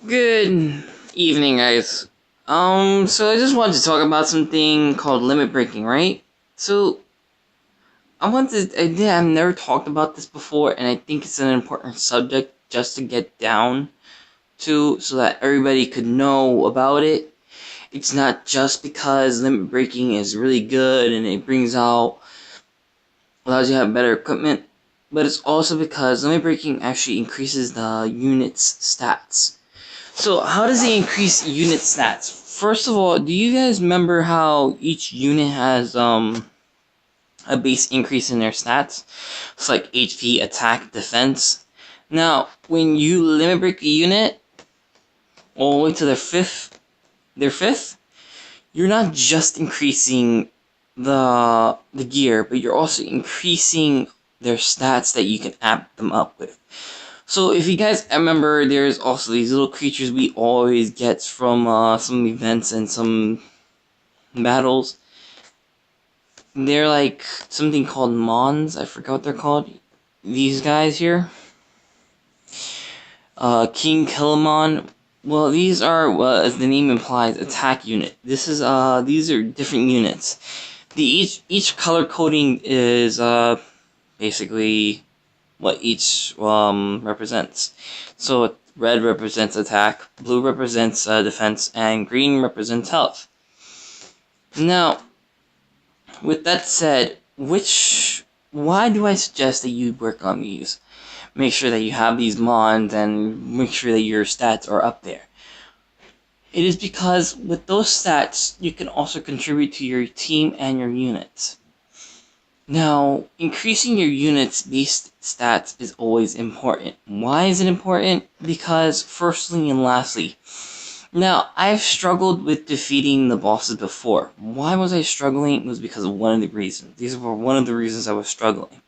Good evening, guys. So I just wanted to talk about something called limit breaking, right? So I've never talked about this before, and I think it's an important subject just to get down to so that everybody could know about it. It's not just because limit breaking is really good and it allows you to have better equipment, but it's also because limit breaking actually increases the unit's stats. So how does it increase unit stats? First of all, do you guys remember how each unit has a base increase in their stats? It's like HP, attack, defense. Now, when you limit break a unit all the way to their fifth, you're not just increasing the gear, but you're also increasing their stats that you can amp them up with. So if you guys remember, there's also these little creatures we always get from some events and some battles. They're like something called Mons. I forgot what they're called. These guys here. King Killamon. Well, these are, as the name implies, attack unit. These are different units. Each color coding is basically what each represents. So red represents attack, blue represents defense, and green represents health. Now, with that said, why do I suggest that you work on these? Make sure that you have these mons and make sure that your stats are up there. It is because with those stats, you can also contribute to your team and your units. Now, increasing your units' base stats is always important. Why is it important? Because, firstly and lastly, now, I've struggled with defeating the bosses before. Why was I struggling? It was because of one of the reasons. These were one of the reasons I was struggling.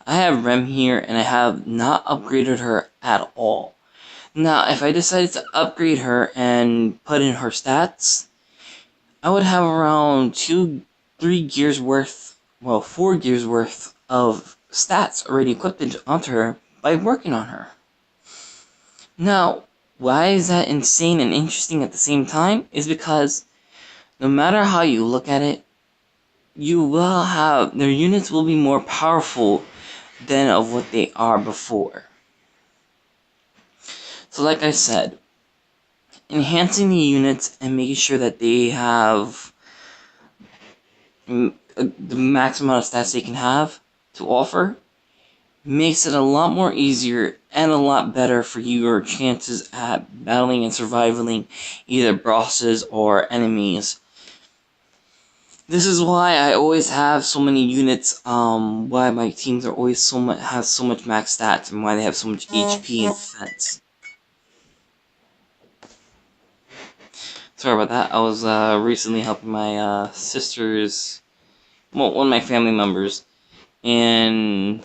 I have Rem here, and I have not upgraded her at all. Now, if I decided to upgrade her and put in her stats, I would have around 4 gears worth of stats already equipped onto her by working on her. Now, why is that insane and interesting at the same time? Is because no matter how you look at it, their units will be more powerful than of what they are before. So like I said, enhancing the units and making sure that they have the max amount of stats they can have to offer makes it a lot more easier and a lot better for your chances at battling and surviving either bosses or enemies. This is why I always have so many units, why my teams are always have so much max stats and why they have so much HP and defense. Sorry about that. I was recently helping my one of my family members, and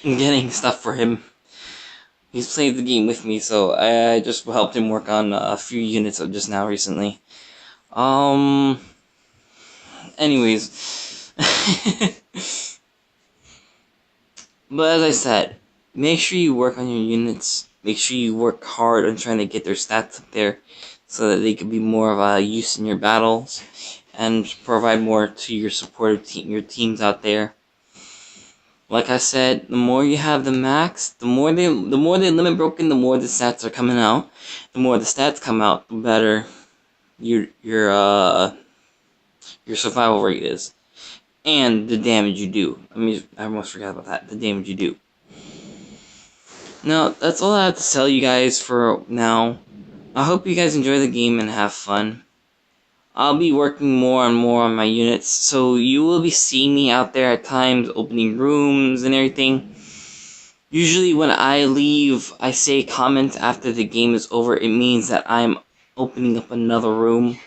getting stuff for him. He's played the game with me, so I just helped him work on a few units just now recently. Anyways. But as I said, make sure you work on your units. Make sure you work hard on trying to get their stats up there so that they can be more of a use in your battles and provide more to your your teams out there. Like I said, the more you have the max, the more they limit broken, the more the stats are coming out. The more the stats come out, the better your survival rate is. And the damage you do. I almost forgot about that. The damage you do. Now, that's all I have to tell you guys for now. I hope you guys enjoy the game and have fun. I'll be working more and more on my units, so you will be seeing me out there at times opening rooms and everything. Usually when I leave, I say comment after the game is over. It means that I'm opening up another room.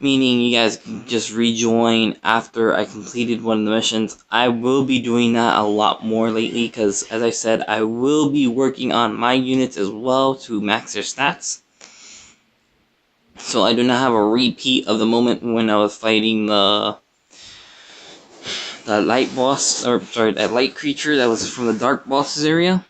Meaning you guys can just rejoin after I completed one of the missions. I will be doing that a lot more lately because, as I said, I will be working on my units as well to max their stats. So I do not have a repeat of the moment when I was fighting the light boss, or sorry, that light creature that was from the dark bosses area.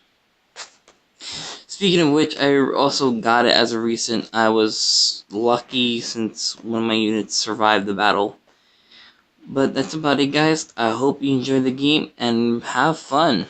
Speaking of which, I also got it as a recent. I was lucky since one of my units survived the battle. But that's about it, guys. I hope you enjoy the game and have fun.